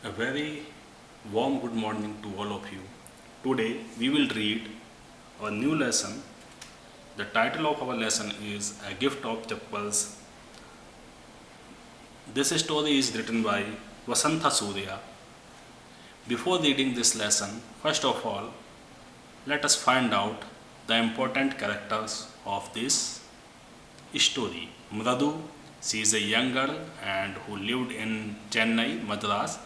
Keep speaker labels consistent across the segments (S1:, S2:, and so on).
S1: A very warm good morning to all of you. Today we will read our new lesson. The title of our lesson is A Gift of Chappals. This story is written by Vasantha Surya. Before reading this lesson, first of all, let us find out the important characters of this story. Mradu, she is a young girl and who lived in Chennai, Madras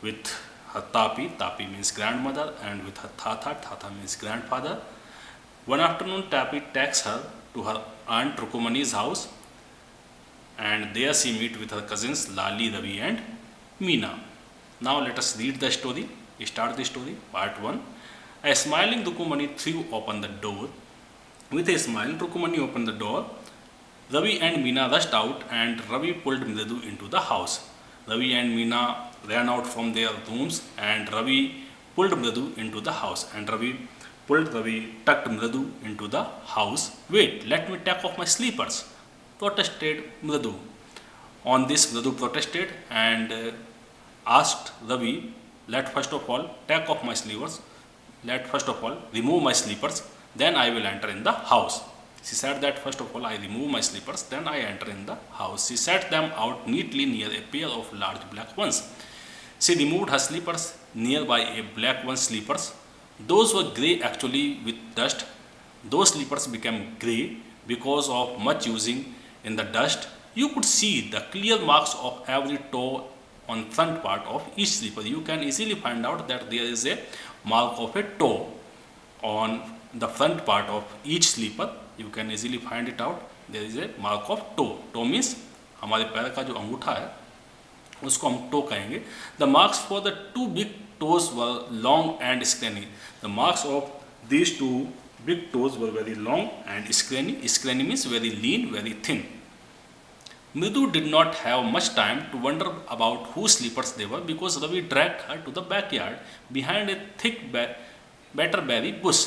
S1: with her Tapi means grandmother, and with her Tata means grandfather. One afternoon, Tapi takes her to her aunt Rukumani's house, and there she meets with her cousins Lali, Ravi and Meena. Now let us read the story. Start the story. Part 1. A smiling Rukumani threw open the door. With a smile, Rukumani opened the door. Ravi and Meena rushed out and Ravi pulled Mridu into the house. Ravi and Meena ran out from their rooms and Ravi pulled Mridu into the house. And Ravi tucked Mridu into the house. Wait, let me take off my slippers, protested Mridu. On this, Mridu protested and asked Ravi, let first of all take off my slippers. Let first of all remove my slippers, then I will enter in the house. She said that first of all I remove my slippers, then I enter in the house. She set them out neatly near a pair of large black ones. She removed her slippers nearby a black one's slippers. Those were grey actually with dust. Those slippers became grey because of much using in the dust. You could see the clear marks of every toe on front part of each slipper. You can easily find out that there is a mark of a toe on the front part of each slipper. You can easily find it out. There is a mark of toe. Toe means हमारे पैर का जो अंगूठा है उसको हम toe कहेंगे. The marks for the two big toes were long and scrawny. The marks of these two big toes were very long and scrawny. Scrawny means very lean, very thin. Mridu did not have much time to wonder about whose slippers they were because Ravi dragged her to the backyard behind a thick batterberry bush.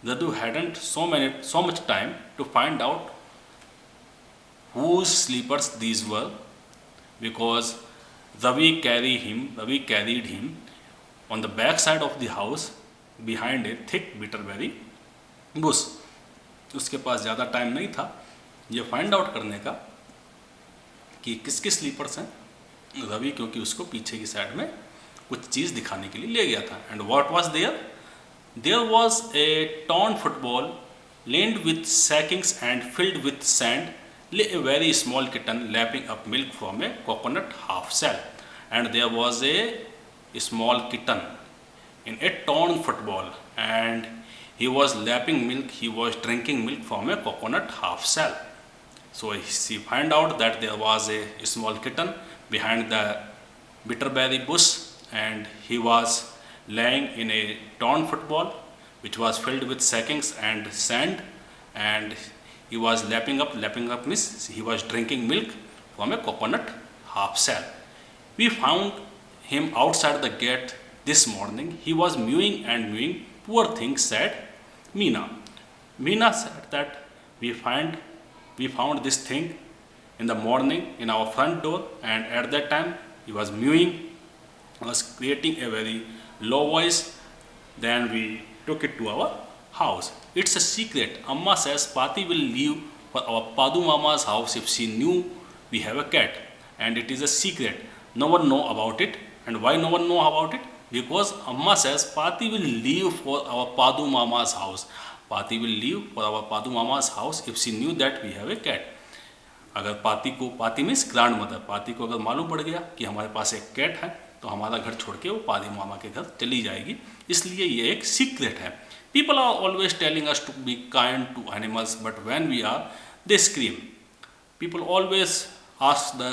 S1: Mridu hadn't so much time to find out whose slippers these were because Ravi carried him on the back side of the house behind a thick batterberry bush. उसके पास ज़्यादा time नहीं था ये find out करने का कि किसके slippers हैं रवि, क्योंकि उसको पीछे की साइड में कुछ चीज़ दिखाने के लिए ले गया था. And what was there? There was a torn football lined with sackings and filled with sand lay a very small kitten lapping up milk from a coconut half shell. And there was a small kitten in a torn football and he was lapping milk, he was drinking milk from a coconut half shell. So she found out that there was a small kitten behind the bitterberry bush and he was lying in a torn football which was filled with sackings and sand, and he was lapping up means he was drinking milk from a coconut half shell. We found him outside the gate this morning. He was mewing and mewing. Poor thing, said Meena. Meena said that we found this thing in the morning in our front door, and at that time he was mewing, was creating a very low voice. Then we took it to our house. It's a secret. Amma says Pati will leave for our Padu Mama's house if she knew we have a cat, and it is a secret. No one know about it. And why no one know about it? Because Amma says Pati will leave for our Padu Mama's house. Pati will leave for our Padu Mama's house if she knew that we have a cat. अगर पाती means grand mother, पाती को अगर मालूम पड़ गया कि हमारे पास एक कैट है तो हमारा घर छोड़ के वो पादी मामा के घर चली जाएगी. इसलिए ये एक सीक्रेट है. People are always telling us to be kind to animals, but when we are, they scream. People always ask the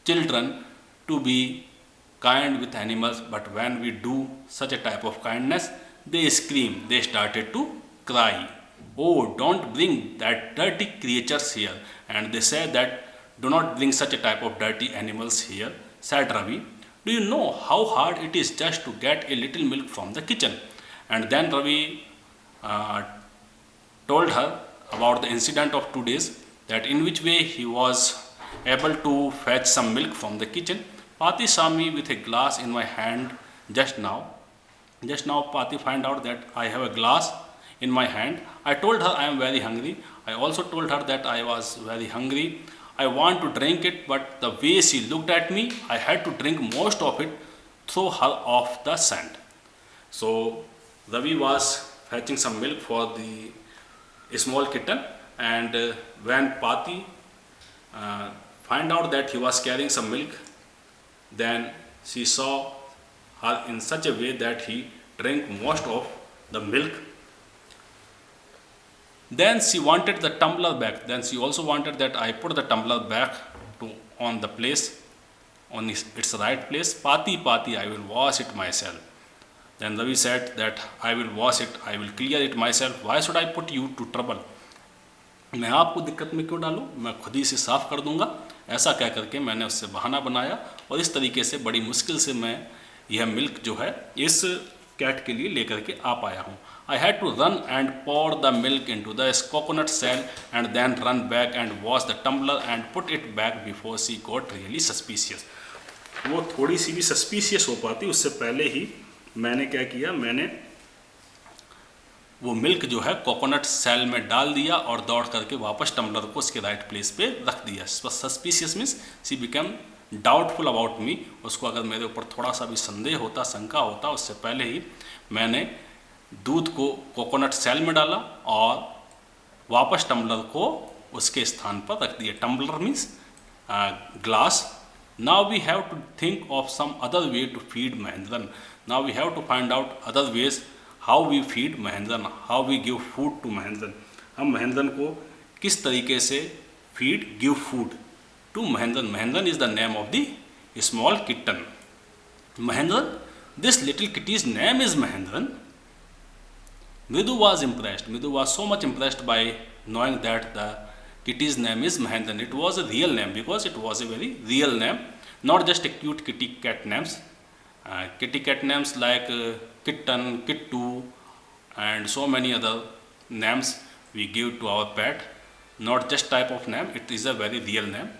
S1: children to be kind with animals, but when we do such a type of kindness, they scream. They started to cry. Oh, don't bring that dirty creatures here. And they say that do not bring such a type of dirty animals here, said Ravi. Do you know how hard it is just to get a little milk from the kitchen? And then Ravi told her about the incident of 2 days, that in which way he was able to fetch some milk from the kitchen. Pati saw me with a glass in my hand just now. Just now, Pati find out that I have a glass in my hand. I told her I am very hungry. I also told her that I was very hungry. I want to drink it, but the way she looked at me, I had to drink most of it through her off the sand. So Ravi was fetching some milk for the small kitten, and when Pati find out that he was carrying some milk, then she saw her in such a way that he drank most of the milk. Then she wanted the tumbler back. Then she also wanted that I put the tumbler back on the place, on its right place. Pati, Pati, I will wash it myself. Then Ravi said that I will wash it, I will clear it myself. Why should I put you to trouble? मैं आपको दिक्कत में क्यों डालूं, मैं खुद ही से साफ कर दूंगा। ऐसा कह करके मैंने उससे बहाना बनाया और इस तरीके से बड़ी मुश्किल से मैं यह मिल्क जो है इस कैट के लिए लेकर के आ पाया हूँ। I had to run and pour the milk into the coconut shell and then run back and wash the tumbler and put it back before she got really suspicious. वो थोड़ी सी भी सस्पिशियस हो पाती उससे पहले ही मैंने क्या किया, मैंने वो मिल्क जो है कोकोनट सेल में डाल दिया और दौड़ करके वापस टम्बलर को उसके राइट प्लेस पे रख दिया। Suspicious means she become doubtful about me. उसको अगर मेरे ऊपर थोड़ा सा भी संदेह होता, शंका होता, उससे पहले ही मैंने दूध को कोकोनट सेल में डाला और वापस टम्बलर को उसके स्थान पर रख दिया। Tumbler means glass. Now we have to think of some other way to feed Mahendran. Now we have to find out other ways how we feed Mahendran, how we give food to Mahendran. हम महेंद्रन को किस तरीके से feed, give food to Mahendran. Mahendran is the name of the small kitten. Mahendran, this little kitty's name is Mahendran. Mridu was impressed. Mridu was so much impressed by knowing that the kitty's name is Mahendran. It was a real name because it was a very real name, not just a cute kitty cat names. Kitty cat names like kitten, kittu, and so many other names we give to our pet. Not just type of name, it is a very real name.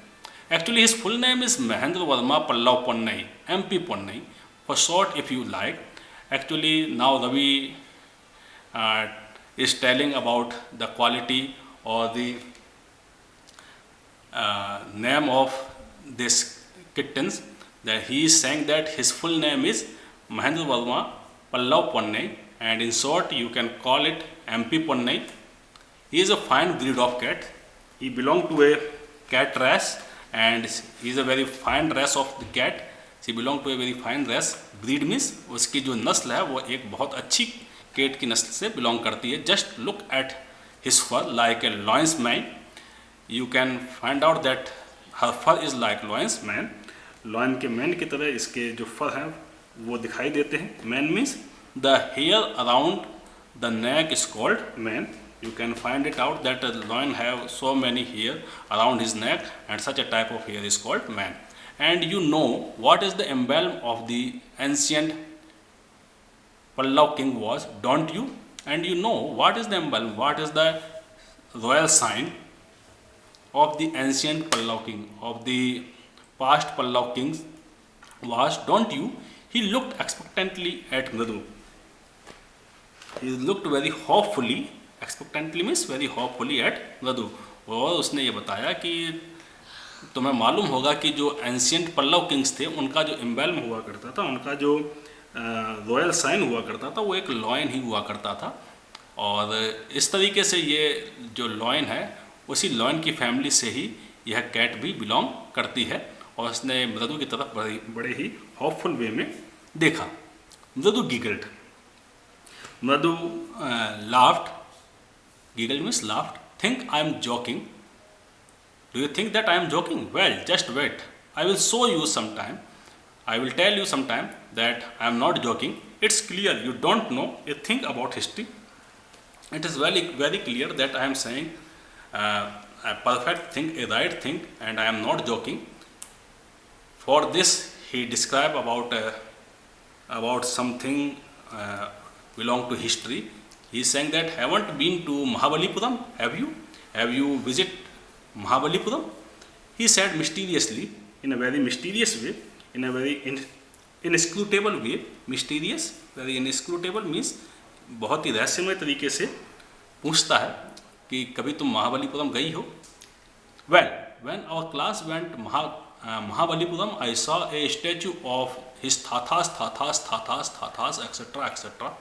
S1: Actually, his full name is Mahendra Verma Pallav Ponnai, MP Ponnai, for short if you like. Actually, now Ravi is telling about the quality or the name of this kittens, that he is saying that his full name is Mahendra Verma Pallav Ponnai, and in short you can call it MP Ponnai. He is a fine breed of cat. He belongs to a cat race and he is a very fine race of the cat. He belongs to a very fine race. Breed means उसकी जो नस्ल है वो एक बहुत अच्छी cat की नस्ल से बिलोंग करती है। Just look at his fur like a lion's mane. You can find out that her fur is like lion's mane. Lion के मैन की तरह इसके जो फर हैं वो दिखाई देते हैं। Mane means the hair around the neck is called mane. You can find it out that lion have so many hair around his neck and such a type of hair is called mane. And you know what is the emblem of the ancient Pallav king was, don't you? And you know what is the emblem, what is the royal sign of the ancient Pallav king, of the past Pallav kings was, don't you? He looked expectantly at Mridu. He looked very hopefully, expectantly means very hopefully at Mridu. और उसने ये बताया कि तुम्हें मालूम होगा कि जो एंशियंट पल्लव किंग्स थे उनका जो एम्बलम हुआ करता था, उनका जो रॉयल साइन हुआ करता था वो एक लॉयन ही हुआ करता था। और इस तरीके से ये जो लॉयन है उसी लॉयन की फैमिली से ही यह कैट भी बिलोंग करती है। और उसने मृदु की तरफ बड़े ही होपफुल वे में देखा। Mridu giggled, Mridu laughed, giggled means laughed. Think I am joking, do you think that I am joking? Well just wait, I will show you some time, I will tell you sometime that I am not joking. It's clear you don't know a thing about history. It is very, very clear that I am saying a perfect thing, a right thing, and I am not joking. For this, he described about something belong to history. He is saying that haven't been to Mahabalipuram? Have you? Have you visit Mahabalipuram? He said mysteriously, in a very mysterious way. in a very inscrutable way. Mysterious, very inscrutable means बहुत ही रहस्यमय तरीके से पूछता है कि कभी तुम महाबलीपुरम गई हो? Well, when our class went Mahabalipuram, I saw a statue of his Thathas, etc., etc.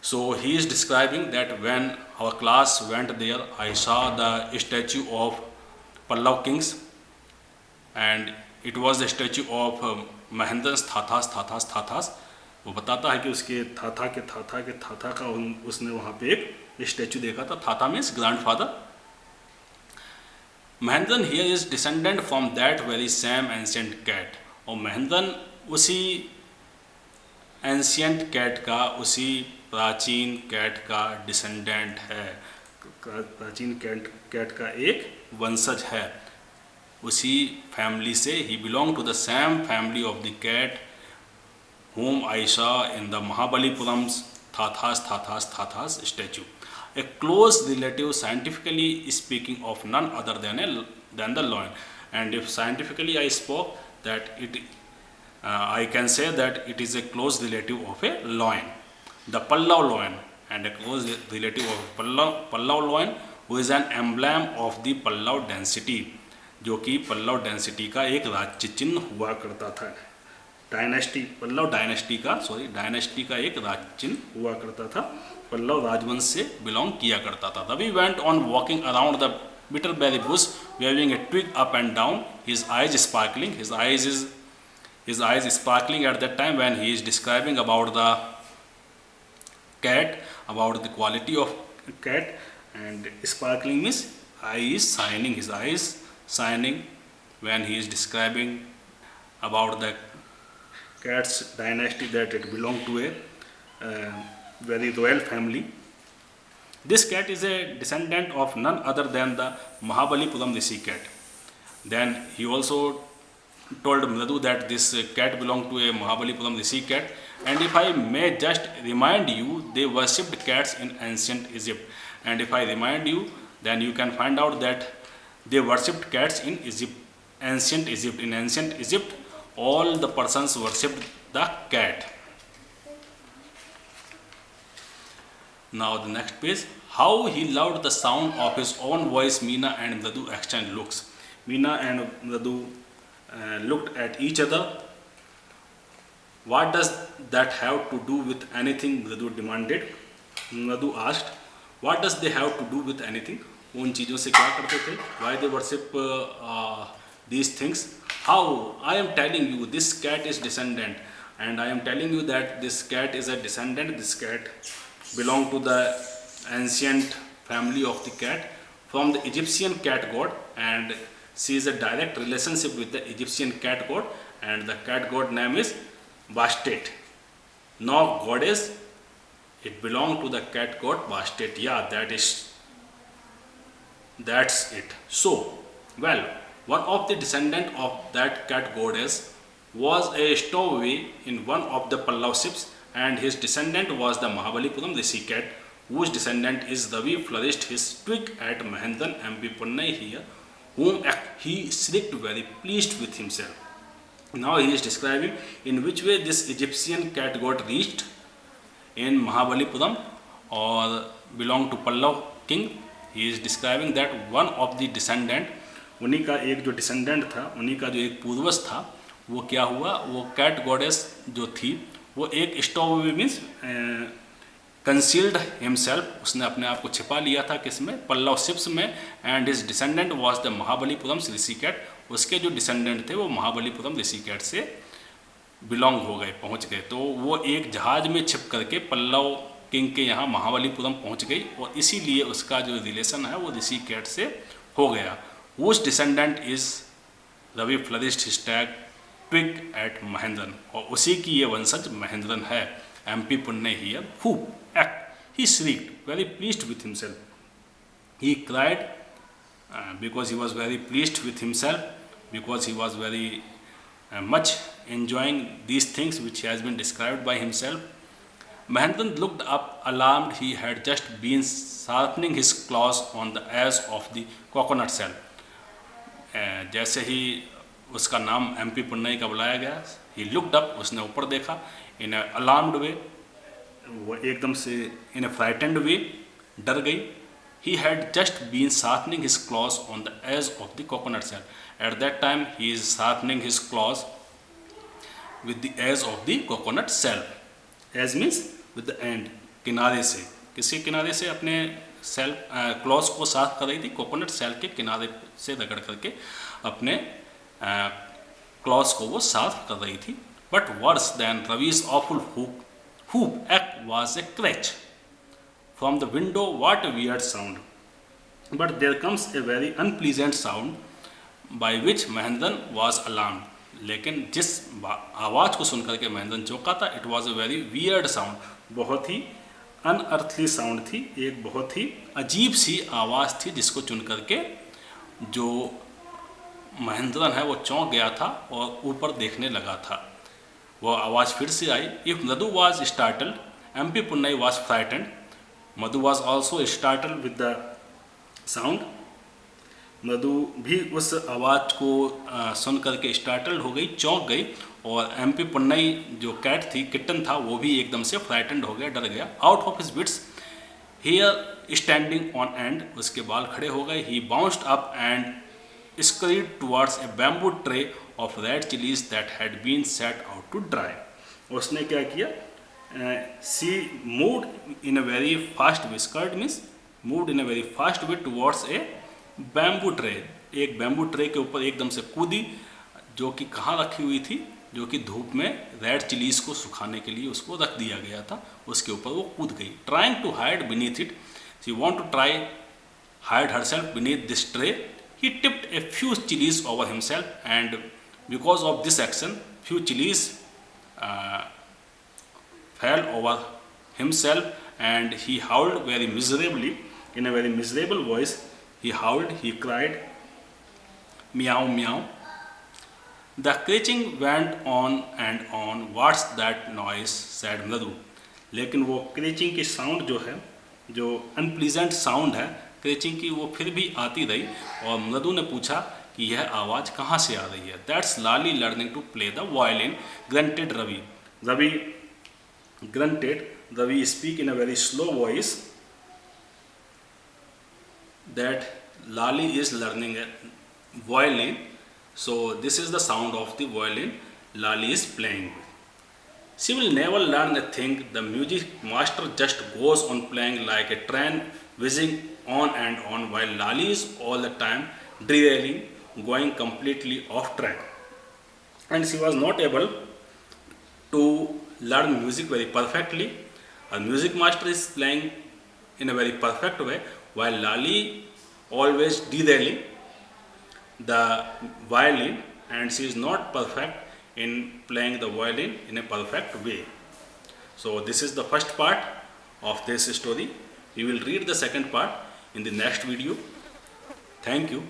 S1: So he is describing that when our class went there, I saw the statue of Pallav kings, and it was the statue of Mahendra's Thathas. वो बताता है कि उसके थाथा का उसने वहाँ पे एक स्टैचू देखा था. Thatha means grandfather. Mahendran here is descendant from that very same ancient cat. और महेंद्रन उसी एंशियंट कैट का, उसी प्राचीन कैट का डिसेंडेंट है. प्राचीन कैट का एक वंशज है. उसी फैमिली से ही belong to the same family of the cat whom I saw in the Mahabalipuram's Thathas statue. A close relative, scientifically speaking, of none other than the lion. And if scientifically I spoke, that I can say that it is a close relative of a lion, the Pallav lion, and a close relative of Pallav lion, who is an emblem of the Pallav dynasty, जो कि Pallav density का एक राज्य चिन्ह हुआ करता था. Dynasty, Pallav dynasty का एक राज्य चिन्ह हुआ करता था. पल्लव राजवंश से बिलोंग किया करता था. Ravi went on walking around the bitterberry bush, waving a twig up and down, his eyes sparkling. His eyes sparkling at that time when he is describing about the cat, about the quality of cat. And sparkling means eyes shining, his eyes shining when he is describing about the cat's dynasty, that it belonged to a very royal family. This cat is a descendant of none other than the Mahabalipuram Rishi cat. Then he also told Mradu that this cat belonged to a Mahabalipuram Rishi cat. And if I may just remind you, they worshipped cats in ancient Egypt. And if I remind you, then you can find out that they worshipped cats in Egypt, ancient Egypt. In ancient Egypt, all the persons worshipped the cat. Now the next page. How he loved the sound of his own voice. Meena and Mradu exchanged looks. Meena and Mradu looked at each other. What does that have to do with anything? Mradu demanded. Mradu asked, what does they have to do with anything? उन चीज़ों से क्या करते थे? Why they worship these things? How? I am telling you, this cat is descendant, and I am telling you that this cat is a descendant. This cat belonged to the ancient family of the cat from the Egyptian cat god, and she is a direct relationship with the Egyptian cat god, and the cat god name is Bastet. Now goddess, it belonged to the cat god Bastet. Yeah, that's it. So, well, one of the descendant of that cat goddess was a stowaway in one of the Pallav ships, and his descendant was the Mahabalipuram Rishi cat, whose descendant is Ravi flourished his twig at Mahendran MP Pannai here, whom he shrieked very pleased with himself. Now he is describing in which way this Egyptian cat god reached in Mahabalipuram or belonged to Pallav king. He is describing that one of the descendant, उन्हीं का एक जो descendant था, उन्हीं का जो एक पूर्वज था, वो क्या हुआ, वो कैट गॉडेस जो थी, वो एक स्टोव मीन्स कंसील्ड हिमसेल्फ, उसने अपने आप को छिपा लिया था किसमें, पल्लव शिप्स में. And his descendant was the Mahabalipuram Rishi cat. उसके जो डिसेंडेंट थे वो महाबलीपुरम ऋषि कैट से बिलोंग हो गए, पहुंच गए. तो वो एक जहाज में छिप करके पल्लव किंग के यहाँ महाबलीपुरम पहुंच गई, और इसीलिए उसका जो रिलेशन है वो ऋषि कैट से हो गया. Whose descendant is Ravi flourished his twig at Mahendran. और उसी की ये वंशज महेंद्रन है. MP Punnai here, who he shrieked, very pleased with himself. He cried because he was very pleased with himself, because he was very much enjoying these things which has been described by himself. Mahendran looked up alarmed. He had just been sharpening his claws on the edge of the coconut shell. जैसे ही उसका नाम MP पुन्नई का बुलाया गया। He looked up, उसने ऊपर देखा। इन ए alarmed वे, वो एकदम से इन ए फ्राइटेंड वे, डर गई। He had just been sharpening his claws on the edge of the coconut shell. At that time, he is sharpening his claws with the edge of the coconut shell. Edge means with the end, किनारे से, किसी किनारे से अपने cell clause को साफ कर रही थी, कोकोनट सेल के किनारे से रगड़ करके अपने क्लॉज को वो साफ कर रही थी। But worse than Ravi's awful whoop act was a crash. From the window, what a weird sound! But there comes a very unpleasant sound by which Mahendran was alarmed. लेकिन जिस आवाज़ को सुनकर के महेंद्रन चौंका था, it was a very weird sound, बहुत ही unearthly sound थी, एक बहुत ही अजीब सी आवाज़ थी जिसको चुन करके जो महेंद्रन है वो चौंक गया था और ऊपर देखने लगा था। वो आवाज़ फिर से आई। If Madhu was startled, MP Punnai was frightened, Madhu was also startled with the sound. Madhu भी उस आवाज़ को सुन करके स्टार्टल्ड हो गई, चौंक गई। और एमपी पुन्नई जो कैट थी, किटन था, वो भी एकदम से फ्राइटेंड हो गया, डर गया। Out of his wits, hair standing on end, उसके बाल खड़े हो गए। He bounced up and scurried towards a bamboo tray of red chillies that had been set out to dry. उसने क्या किया? See moved in a very fast way, skirt means moved in a very fast way towards a bamboo tray. एक bamboo tray के ऊपर एकदम से कूदी, जो कि कहाँ रखी हुई थी, जो कि धूप में रेड चिलीज को सुखाने के लिए उसको रख दिया गया था, उसके ऊपर वो कूद गई। Trying to hide beneath it, she want to try hide herself beneath this tray. He tipped a few chillies over himself and because of this action few chillies fell over himself and he howled very miserably. In a very miserable voice he howled, he cried, meow meow. The screeching went on and on. What's that noise? said Mradu. लेकिन वो क्रेचिंग की sound जो है, जो unpleasant sound है क्रेचिंग की, वो फिर भी आती रही। और मृदु ने पूछा कि यह आवाज़ कहाँ से आ रही है। That's Lali learning to play the violin, grunted Ravi. Ravi grunted. Ravi speak in a very slow voice that Lali is learning a violin. So this is the sound of the violin Lali is playing with. She will never learn a thing. The music master just goes on playing like a train whizzing on and on while Lali is all the time derailing, going completely off track. And she was not able to learn music very perfectly. A music master is playing in a very perfect way while Lali always derailing the violin, and she is not perfect in playing the violin in a perfect way. So this is the first part of this story. We will read the second part in the next video. Thank you.